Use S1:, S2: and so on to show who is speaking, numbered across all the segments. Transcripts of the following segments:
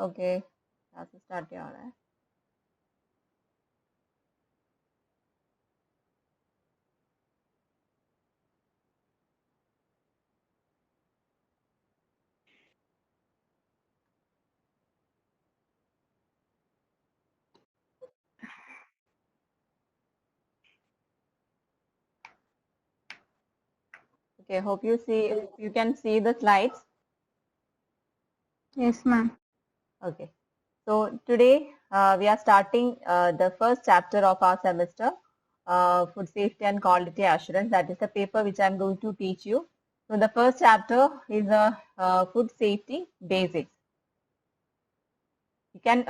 S1: Okay, यहाँ से start किया हो रहा है. Okay, hope you can see the slides.
S2: Yes, ma'am.
S1: Okay, so today we are starting the first chapter of our semester, food safety and quality assurance. That is the paper which I am going to teach you. So the first chapter is food safety basics. You can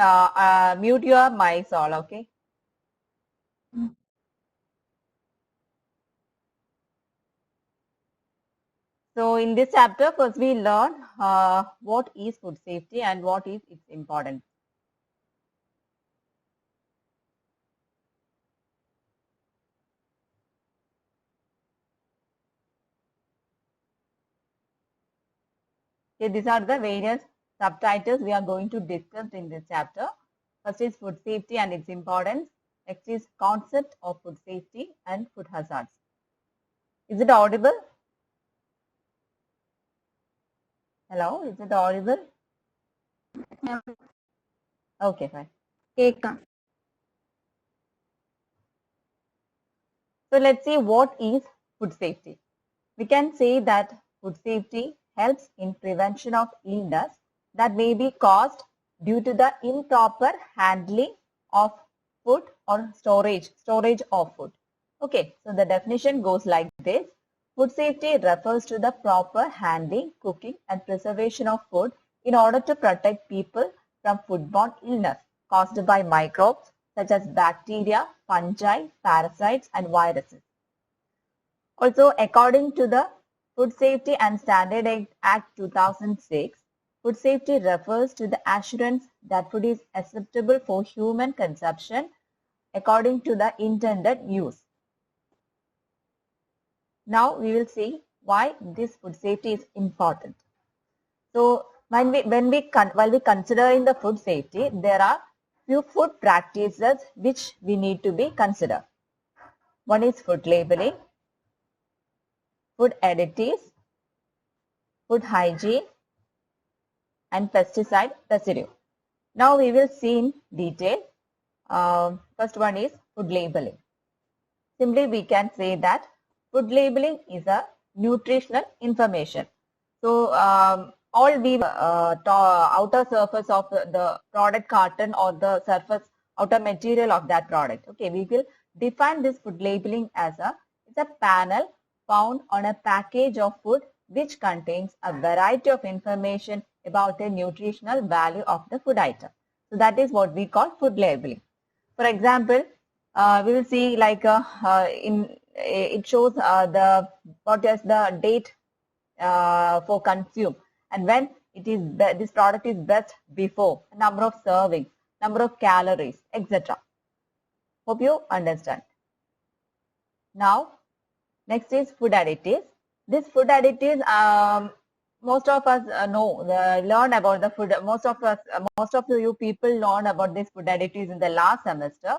S1: mute your mics all, okay? So in this chapter, first we learn what is food safety and what is its importance. Okay, these are the various subtitles we are going to discuss in this chapter. First is food safety and its importance. Next is concept of food safety and food hazards. Is it audible? Hello, is it audible? Okay, fine.
S2: Eka.
S1: So let's see what is food safety. We can say that food safety helps in prevention of illness that may be caused due to the improper handling of food or storage of food. Okay, so the definition goes like this. Food safety refers to the proper handling, cooking and preservation of food in order to protect people from foodborne illness caused by microbes such as bacteria, fungi, parasites and viruses. Also, according to the Food Safety and Standard Act 2006, food safety refers to the assurance that food is acceptable for human consumption according to the intended use. Now we will see why this food safety is important. So while we considering the food safety, there are few food practices which we need to be considered. One is food labeling, food additives, food hygiene, and pesticide residue. Now we will see in detail. First one is food labeling. Simply we can say that food labeling is a nutritional information. So all the outer surface of the product carton or the surface outer material of that product. Okay, we will define this food labeling as it's a panel found on a package of food which contains a variety of information about the nutritional value of the food item. So that is what we call food labeling. For example, we will see like it shows what is the date for consume and when it is this product is best before, number of servings, number of calories, etc. Hope you understand. Now, next is food additives. These food additives, most of us learn about the food. Most of you people learn about these food additives in the last semester.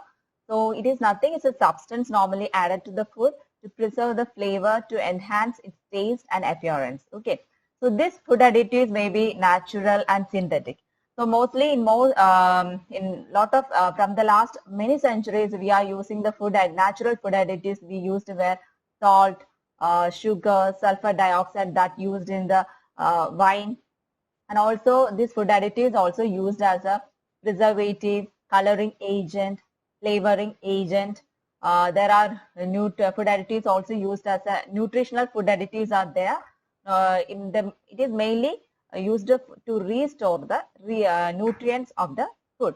S1: So it is nothing. It's a substance normally added to the food to preserve the flavor, to enhance its taste and appearance. Okay. So these food additives may be natural and synthetic. So mostly in lot of from the last many centuries, we are using the natural food additives we used were salt, sugar, sulfur dioxide that used in the wine, and also this food additives also used as a preservative, coloring agent, flavoring agent. There are food additives also used as a nutritional food additives are there. It is mainly used to restore the nutrients of the food.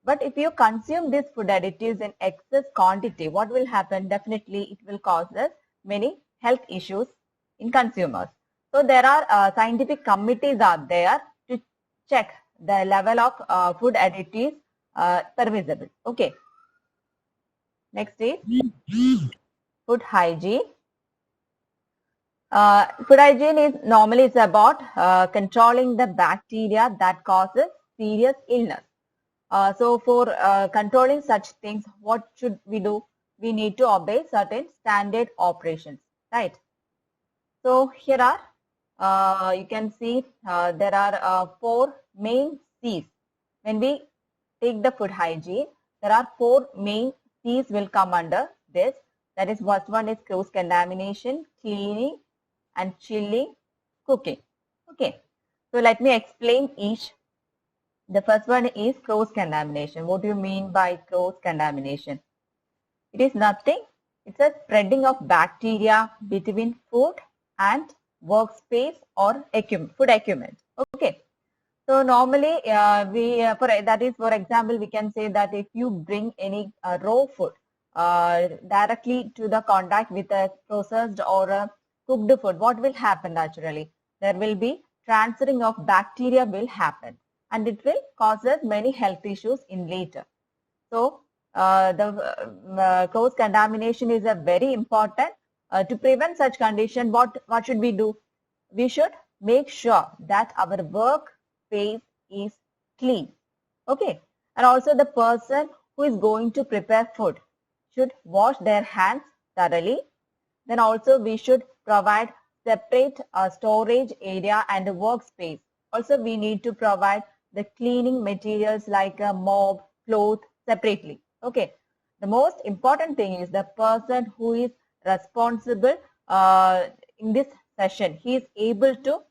S1: But if you consume these food additives in excess quantity, what will happen? Definitely, it will cause us many health issues in consumers. So there are scientific committees out there to check the level of food additives permissible. Okay. Next is food hygiene. Food hygiene is normally is about controlling the bacteria that causes serious illness. So for controlling such things, what should we do? We need to obey certain standard operations, right? So here are, you can see there are four main C's. When we take the food hygiene, there are four main C's will come under this. That is, first one is cross contamination, cleaning, and chilling, cooking. Okay, so let me explain each. The first one is cross contamination. What do you mean by cross contamination? It is nothing. It's a spreading of bacteria between food and workspace or food equipment. Okay. So normally for that is, for example, we can say that if you bring any raw food directly to the contact with a processed or a cooked food, what will happen naturally? There will be transferring of bacteria will happen, and it will causes many health issues in later. So the cross contamination is a very important. To prevent such condition, what should we do? We should make sure that our workspace is clean. Okay, and also the person who is going to prepare food should wash their hands thoroughly. Then also we should provide separate storage area and a workspace. Also we need to provide the cleaning materials like a mop, cloth separately. Okay. The most important thing is the person who is responsible in this session, he is able to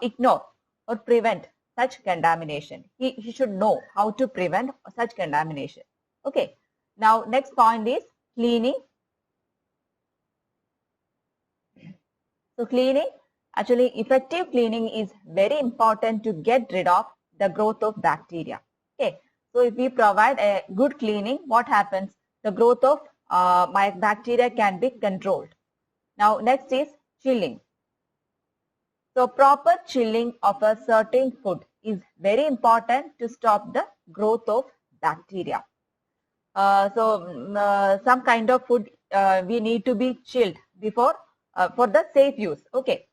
S1: ignore or prevent such contamination. He should know how to prevent such contamination. Okay. Now, next point is cleaning. So cleaning, actually effective cleaning is very important to get rid of the growth of bacteria. Okay. So if we provide a good cleaning, what happens? The growth of bacteria can be controlled. Now next is chilling. So proper chilling of a certain food is very important to stop the growth of bacteria. Some kind of food we need to be chilled before for the safe use. Okay.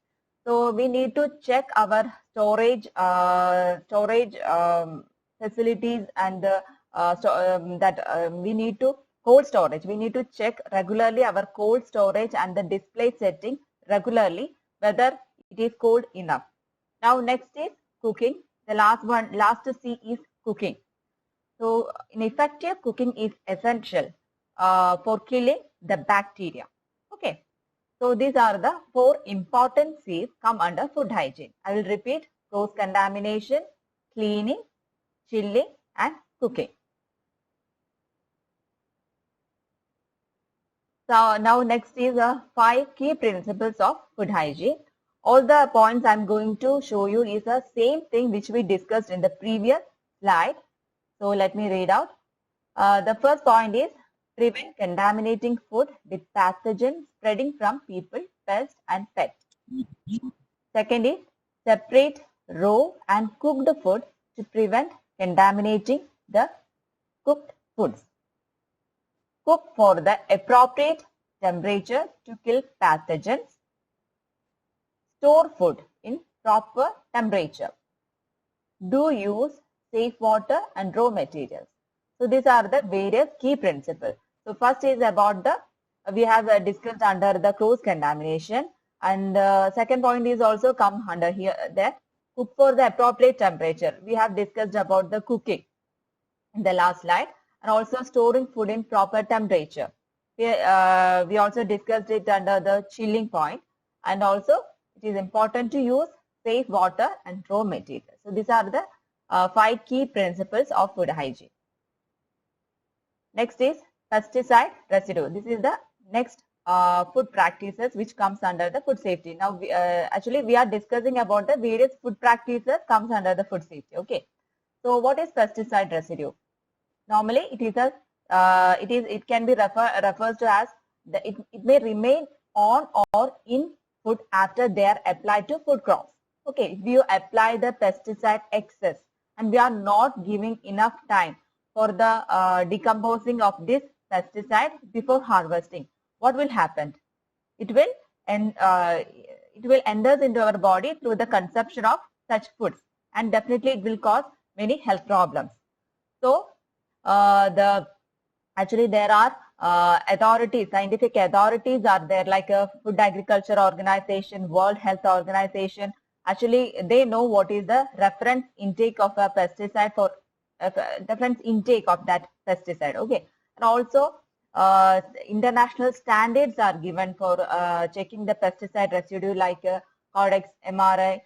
S1: So we need to check our storage facilities and we need to cold storage. We need to check regularly our cold storage and the display setting regularly whether it is cold enough. Now next is cooking. The last C is cooking. So an effective cooking is essential for killing the bacteria. Okay. So these are the four important C's come under food hygiene. I will repeat: cross contamination, cleaning, chilling, and cooking. So now next is the 5 key principles of food hygiene. All the points I'm going to show you is the same thing which we discussed in the previous slide. So let me read out. The first point is prevent contaminating food with pathogens spreading from people, pests, and pets. Second is separate raw and cooked food to prevent contaminating the cooked foods. Cook for the appropriate temperature to kill pathogens. Store food in proper temperature. Do use safe water and raw materials. So these are the various key principles. So first is about the, we have discussed under the cross contamination, and second point is also come under here, that cook for the appropriate temperature. We have discussed about the cooking in the last slide, and also storing food in proper temperature. We also discussed it under the chilling point, and also it is important to use safe water and raw materials. So these are the 5 key principles of food hygiene. Next is pesticide residue. This is the next food practices which comes under the food safety. Now, actually we are discussing about the various food practices comes under the food safety. Okay. So what is pesticide residue? Normally it is a it can be refers to as it may remain on or in food after they are applied to food crops. Okay, if you apply the pesticide excess and we are not giving enough time for the decomposing of this pesticide before harvesting, what will happen? It will and it will enters into our body through the consumption of such foods, and definitely it will cause many health problems. So actually there are authorities, scientific authorities are there, like a Food Agriculture Organization, World Health Organization. Actually, they know what is the reference intake of a pesticide for reference intake of that pesticide. Okay, and also international standards are given for checking the pesticide residue, like Codex MRI.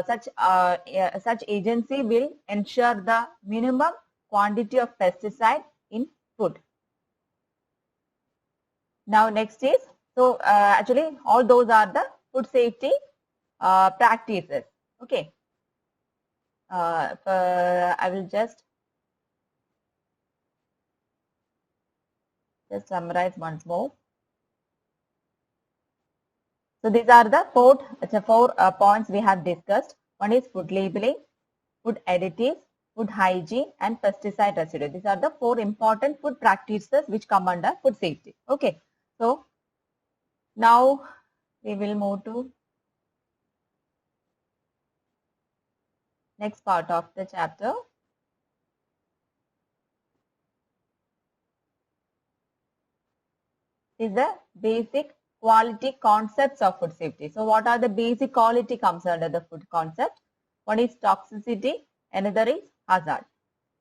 S1: Such agency will ensure the minimum quantity of pesticide in food. Now next is, so actually all those are the food safety practices. Okay. I will just summarize once more. So these are the four points we have discussed. One is food labeling, food additives, food hygiene, and pesticide residue. These are the four important food practices which come under food safety. Okay. So now we will move to next part of the chapter. Is the basic quality concepts of food safety. So what are the basic quality comes under the food concept? One is toxicity, another is hazard.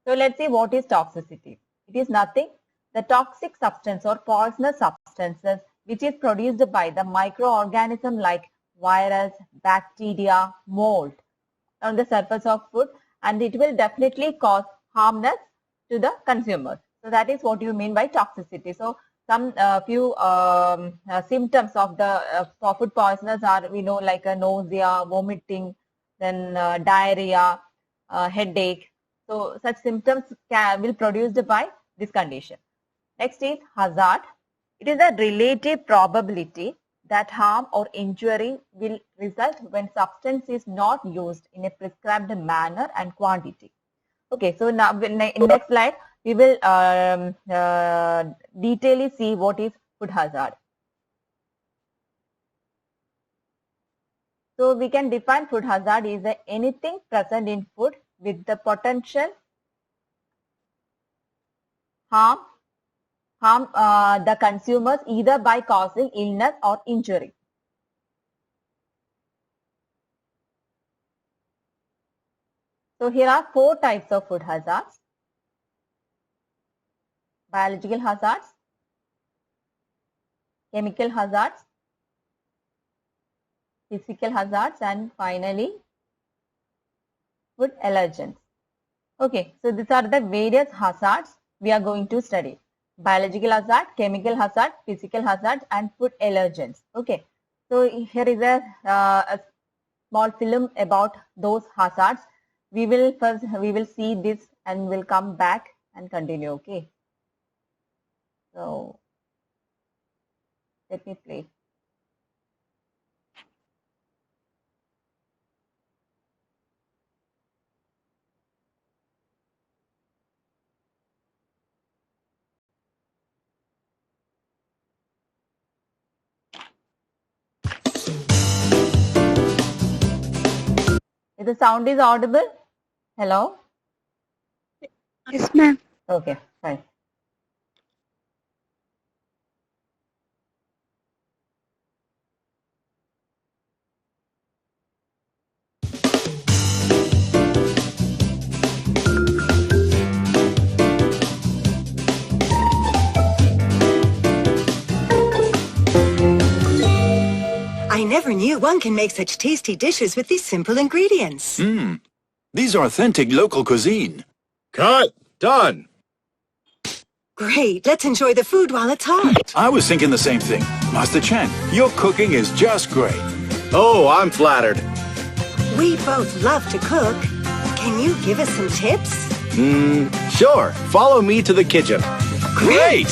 S1: So let's see what is toxicity. It is nothing. The toxic substance or poisonous substances which is produced by the microorganism like virus, bacteria, mold on the surface of food, and it will definitely cause harmness to the consumers. So that is what you mean by toxicity. So some few symptoms of the food poisoners are, we know, like a nausea, vomiting, then diarrhea, headache. So such symptoms will produced by this condition. Next is hazard. It is a relative probability that harm or injury will result when substance is not used in a prescribed manner and quantity. Okay, so now in next slide we will detailedly see what is food hazard. So we can define food hazard is anything present in food with the potential harm the consumers either by causing illness or injury. So here are four types of food hazards: biological hazards, chemical hazards, physical hazards, and finally food allergens. Okay, so these are the various hazards we are going to study: biological hazard, chemical hazard, physical hazard, and food allergens. Okay, so here is a small film about those hazards. We will see this and we'll come back and continue. Okay, so let me play. If the sound is audible, hello?
S2: Yes, ma'am.
S1: Okay, fine.
S3: I never knew one can make such tasty dishes with these simple ingredients.
S4: These are authentic local cuisine.
S5: Cut! Done!
S3: Great, let's enjoy the food while it's hot.
S4: I was thinking the same thing. Master Chen, your cooking is just great.
S5: Oh, I'm flattered.
S3: We both love to cook. Can you give us some tips?
S5: Sure. Follow me to the kitchen.
S4: Great!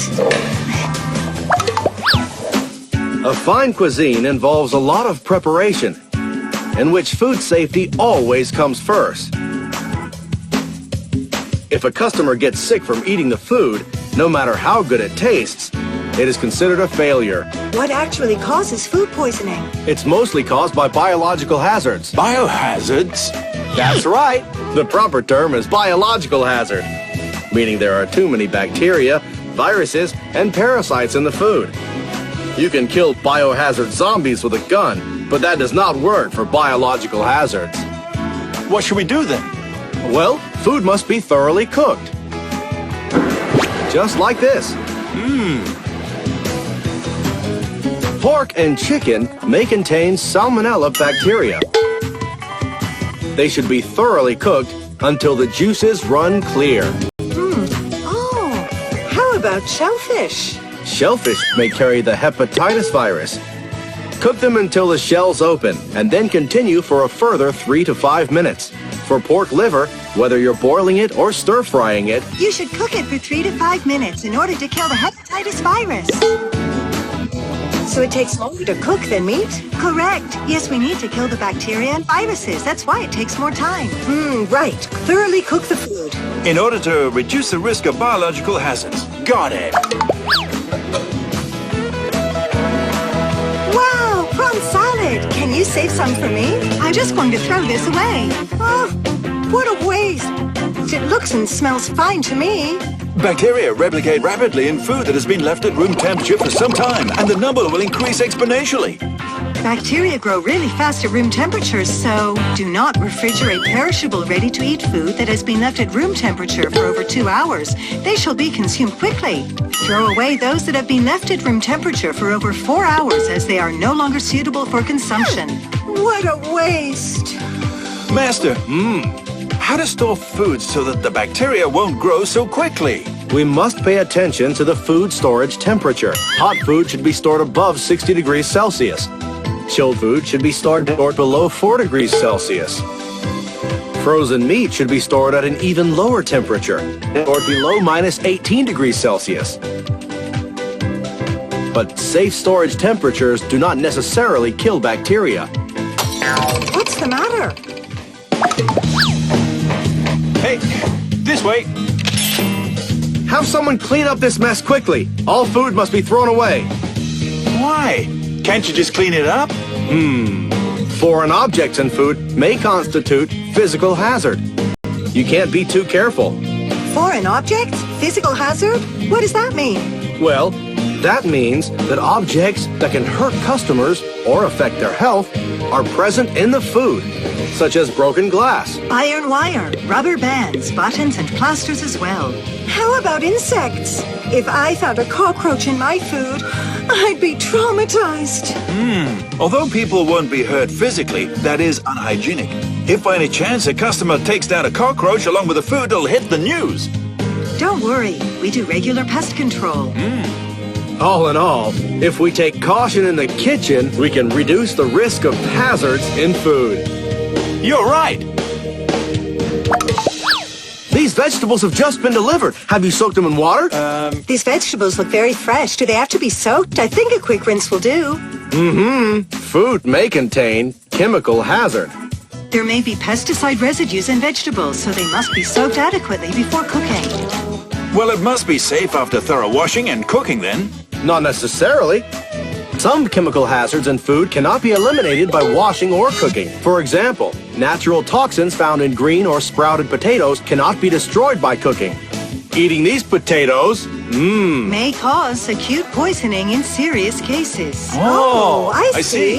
S5: A fine cuisine involves a lot of preparation, in which food safety always comes first. If a customer gets sick from eating the food, no matter how good it tastes, it is considered a failure.
S3: What actually causes food poisoning?
S5: It's mostly caused by biological hazards.
S4: Biohazards?
S5: That's right. The proper term is biological hazard, meaning there are too many bacteria, viruses, and parasites in the food. You can kill biohazard zombies with a gun, but that does not work for biological hazards.
S4: What should we do then?
S5: Well, food must be thoroughly cooked. Just like this. Pork and chicken may contain salmonella bacteria. They should be thoroughly cooked until the juices run clear.
S3: Oh, how about shellfish?
S5: Shellfish may carry the hepatitis virus. Cook them until the shells open and then continue for a further 3 to 5 minutes. For pork liver, whether you're boiling it or stir-frying it,
S3: You should cook it for 3 to 5 minutes in order to kill the hepatitis virus. So it takes longer to cook than meat? Correct. Yes, we need to kill the bacteria and viruses. That's why it takes more time. Right. Thoroughly cook the food.
S4: In order to reduce the risk of biological hazards. Got it.
S3: Wow, prawn salad. Can you save some for me? I'm just going to throw this away. Oh, what a waste. It looks and smells fine to me.
S4: Bacteria replicate rapidly in food that has been left at room temperature for some time, and the number will increase exponentially.
S3: Bacteria grow really fast at room temperature, so do not refrigerate perishable ready-to-eat food that has been left at room temperature for over 2 hours. They shall be consumed quickly. Throw away those that have been left at room temperature for over 4 hours, as they are no longer suitable for consumption. What a waste!
S4: Master, how to store food so that the bacteria won't grow so quickly?
S5: we must pay attention to the food storage temperature. Hot food should be stored above 60 degrees Celsius. Chilled food should be stored below 4 degrees Celsius. Frozen meat should be stored at an even lower temperature, or below minus 18 degrees Celsius. But safe storage temperatures do not necessarily kill bacteria.
S3: What's the matter?
S4: Hey, this way.
S5: Have someone clean up this mess quickly. All food must be thrown away.
S4: Why? Can't you just clean it up?
S5: Foreign objects in food may constitute physical hazard. You can't be too careful.
S3: Foreign objects? Physical hazard? What does that mean?
S5: Well, that means that objects that can hurt customers or affect their health are present in the food, such as broken glass.
S3: Iron wire, rubber bands, buttons, and plasters as well. How about insects? If I found a cockroach in my food, I'd be traumatized.
S4: Although people won't be hurt physically, that is unhygienic. If by any chance a customer takes down a cockroach along with the food, it'll hit the news.
S3: Don't worry, we do regular pest control.
S5: All in all, if we take caution in the kitchen, we can reduce the risk of hazards in food.
S4: You're right.
S5: These vegetables have just been delivered. Have you soaked them in water?
S3: These vegetables look very fresh. Do they have to be soaked? I think a quick rinse will do.
S5: Food may contain chemical hazard.
S3: There may be pesticide residues in vegetables, so they must be soaked adequately before cooking.
S4: Well, it must be safe after thorough washing and cooking then.
S5: Not necessarily. Some chemical hazards in food cannot be eliminated by washing or cooking. For example, natural toxins found in green or sprouted potatoes cannot be destroyed by cooking. Eating these potatoes,
S3: May cause acute poisoning in serious cases.
S4: Oh,
S3: I
S4: I see.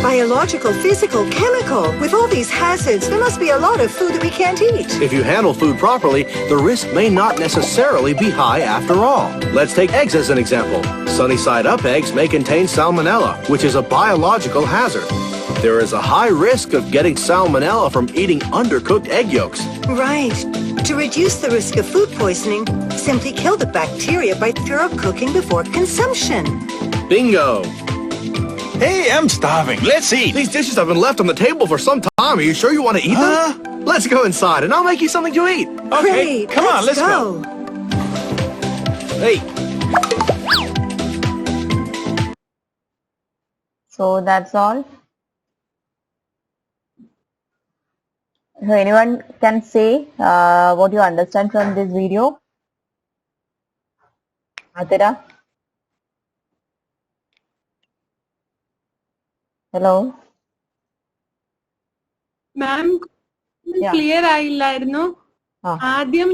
S3: Biological, physical, chemical. With all these hazards, there must be a lot of food that we can't eat.
S5: if you handle food properly, the risk may not necessarily be high after all. Let's take eggs as an example. Sunny-side-up eggs may contain salmonella, which is a biological hazard. There is a high risk of getting salmonella from eating undercooked egg yolks.
S3: Right. To reduce the risk of food poisoning, simply kill the bacteria by thorough cooking before consumption.
S5: Bingo!
S4: Hey, I'm starving. Let's eat.
S5: These dishes have been left on the table for some time. Are you sure you want to eat them? Let's go inside and I'll make you something to eat.
S4: Okay,
S3: Great.
S4: come on, let's go.
S5: Hey,
S1: So that's all. So anyone can say what you understand from this video? Atira? Hello.
S2: Ma'am
S1: Yeah.
S2: Clear ആയില്ലായിരുന്നു.
S1: Ah.
S2: ആദ്യം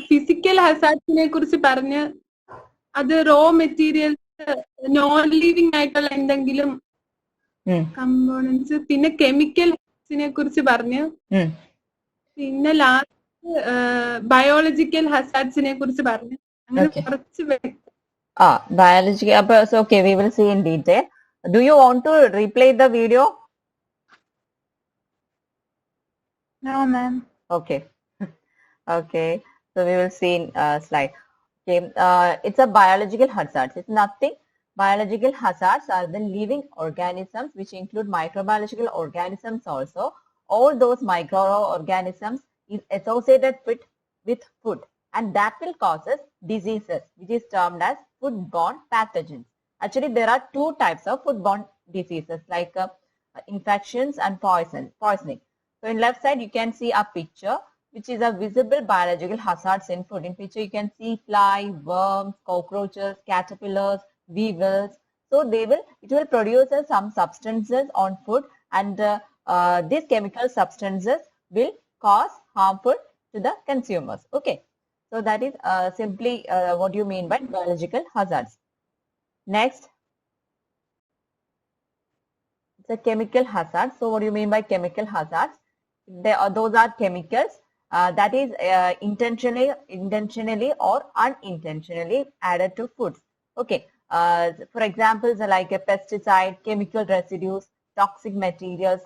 S2: physical ഹസാർഡ്സിനെ കുറിച്ച് പറഞ്ഞ് അത് raw materials non living ആയിട്ടുള്ള എന്തെങ്കിലും components, പിന്നെ കെമിക്കൽസിനെ കുറിച്ച് പറഞ്ഞ്, പിന്നെ ലാസ്റ്റ് ബയോളജിക്കൽ ഹസാർഡ്സിനെ കുറിച്ച് പറഞ്ഞു. അങ്ങനെ കുറച്ച്
S1: Biology. So, okay, we will see in detail. Do you want to replay the video?
S2: No, ma'am.
S1: Okay. Okay. So we will see in slide. Okay. It's a biological hazards. It's nothing. Biological hazards are the living organisms, which include microbiological organisms also. All those microorganisms is associated with food, and that will causes diseases, which is termed as foodborne pathogens. Actually, there are two types of foodborne diseases, like infections and poisoning. So in left side, you can see a picture, which is a visible biological hazards in food. In picture, you can see fly, worms, cockroaches, caterpillars, weevils. So it will produce some substances on food, and these chemical substances will cause harmful to the consumers. Okay. So that is simply what you mean by biological hazards. Next, it's a chemical hazard. So what do you mean by chemical hazards? Those are chemicals that is intentionally or unintentionally added to foods. Okay. For examples like a pesticide, chemical residues, toxic materials,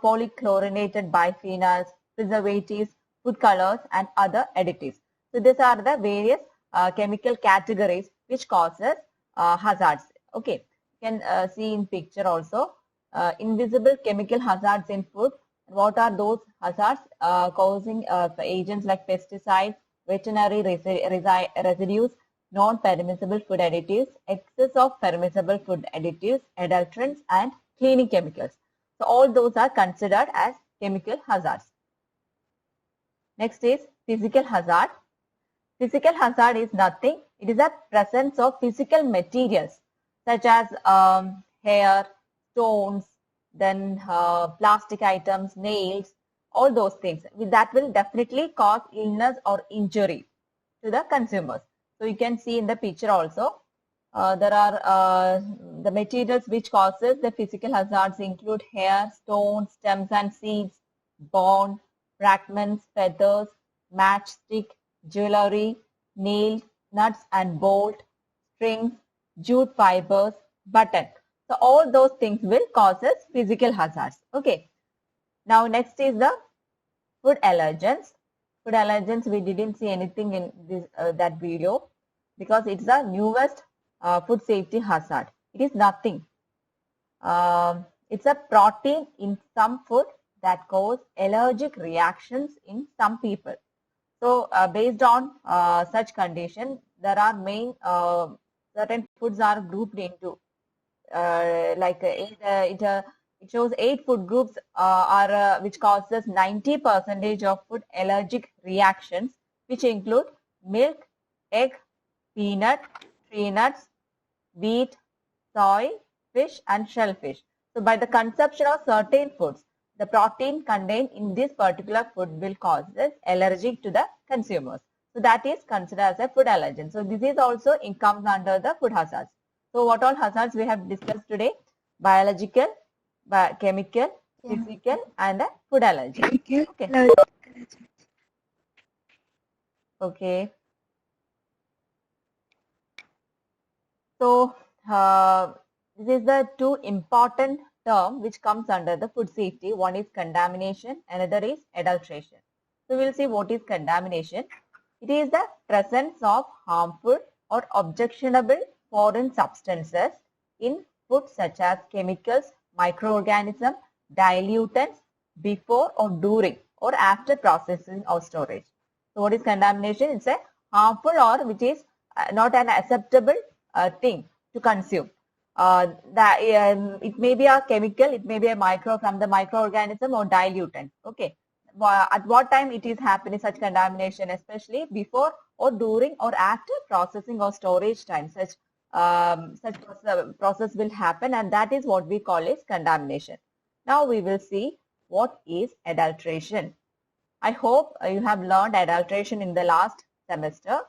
S1: polychlorinated biphenyls, preservatives, food colors, and other additives. So these are the various chemical categories which causes hazards. Okay, you can see in picture also invisible chemical hazards in food. What are those hazards causing agents like pesticides, veterinary residues, non-permissible food additives, excess of permissible food additives, adulterants, and cleaning chemicals. So all those are considered as chemical hazards. Next is physical hazard. Physical hazard is nothing. It is the presence of physical materials such as hair, stones, then plastic items, nails, all those things that will definitely cause illness or injury to the consumers. So you can see in the picture also, there are the materials which causes the physical hazards include hair, stones, stems and seeds, bone, fragments, feathers, matchstick, jewelry, nails, nuts and bolt, strings, jute fibers, button. So all those things will causes physical hazards. Okay. Now next is the food allergens. Food allergens, we didn't see anything in this that video because it's the newest food safety hazard. It is nothing. It's a protein in some food that cause allergic reactions in some people. So based on such condition, there are main certain foods are grouped into it shows 8 food groups are which causes 90% of food allergic reactions, which include milk, egg, peanut, tree nuts, wheat, soy, fish, and shellfish. So by the consumption of certain foods, the protein contained in this particular food will cause allergy to the consumers. So that is considered as a food allergen. So this is also comes under the food hazards. So what all hazards we have discussed today? Biological, chemical, physical, and food allergy. Okay. Okay. So this is the two important term which comes under the food safety. One is contamination, another is adulteration. So we'll see what is contamination. It is the presence of harmful or objectionable foreign substances in food such as chemicals, microorganisms, dilutants before or during or after processing or storage. So what is contamination? It's a harmful or which is not an acceptable thing to consume. It may be a chemical, it may be a from the microorganism or dilutant. Okay. At what time it is happening such contamination, especially before or during or after processing or storage time, such such process will happen, and that is what we call as contamination. Now we will see what is adulteration. I hope you have learned adulteration in the last semester.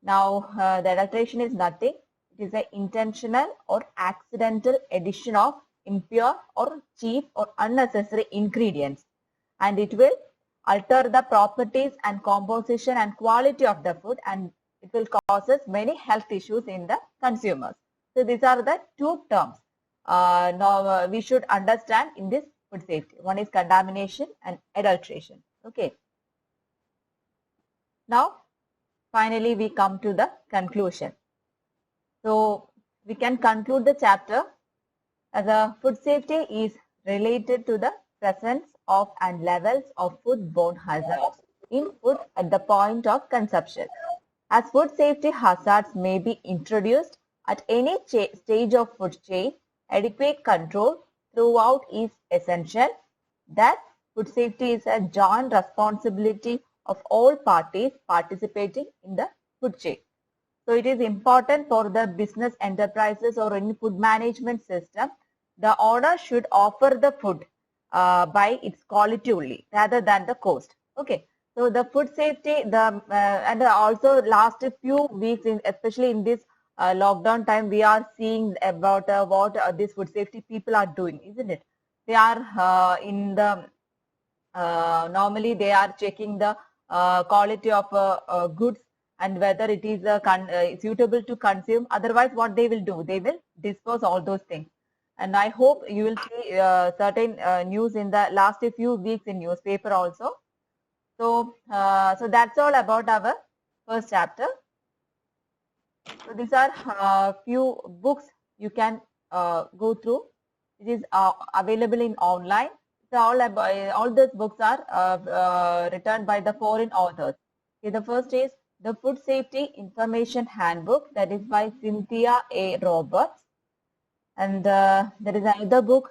S1: Now the adulteration is nothing. It is an intentional or accidental addition of impure or cheap or unnecessary ingredients, and it will alter the properties and composition and quality of the food, and it will causes many health issues in the consumers. So these are the two terms now we should understand in this food safety. One is contamination and adulteration. Okay. Now finally we come to the conclusion. So we can conclude the chapter as a food safety is related to the presence of and levels of foodborne hazards in food at the point of consumption. As food safety hazards may be introduced at any stage of food chain, adequate control throughout is essential. That food safety is a joint responsibility of all parties participating in the food chain. So it is important for the business enterprises or any food management system. The owner should offer the food by its quality only rather than the cost. Okay. So the food safety, and also last few weeks, especially in this lockdown time, we are seeing about what these food safety people are doing, isn't it? They are in the normally they are checking the quality of goods and whether it is suitable to consume. Otherwise, what they will do, they will dispose all those things. And I hope you will see certain news in the last few weeks in newspaper also. So, so that's all about our first chapter. So these are few books you can go through. It is available in online. So all these books are written by the foreign authors. Okay, the first is the Food Safety Information Handbook, that is by Cynthia A. Roberts. And there is another book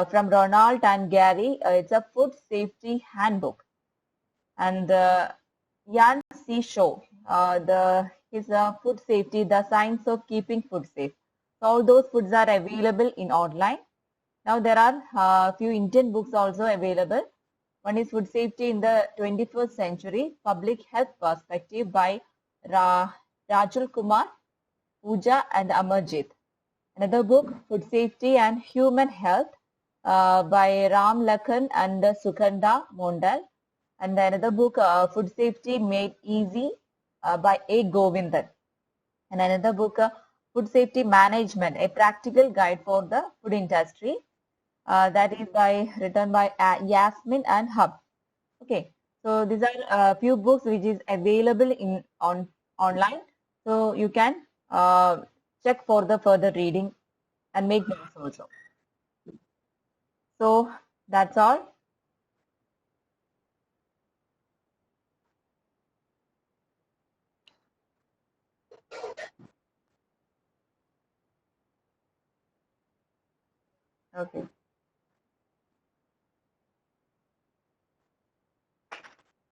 S1: from Ronald and Gary. It's a Food Safety Handbook. And Yan C. Shaw, his Food Safety, the Science of Keeping Food Safe. So all those foods are available in online. Now there are a few Indian books also available. One is Food Safety in the 21st Century, Public Health Perspective by Rajul Kumar, Pooja and Amarjit. Another book, Food Safety and Human Health by Ram Lakhan and Sugandha Mondal. And another book, Food Safety Made Easy by A. Govindan. And another book, Food Safety Management, a practical guide for the food industry. That is written by Yasmin and Hub. Okay, so these are a few books which is available online. So you can check for the further reading and make notes also. So that's all. Okay.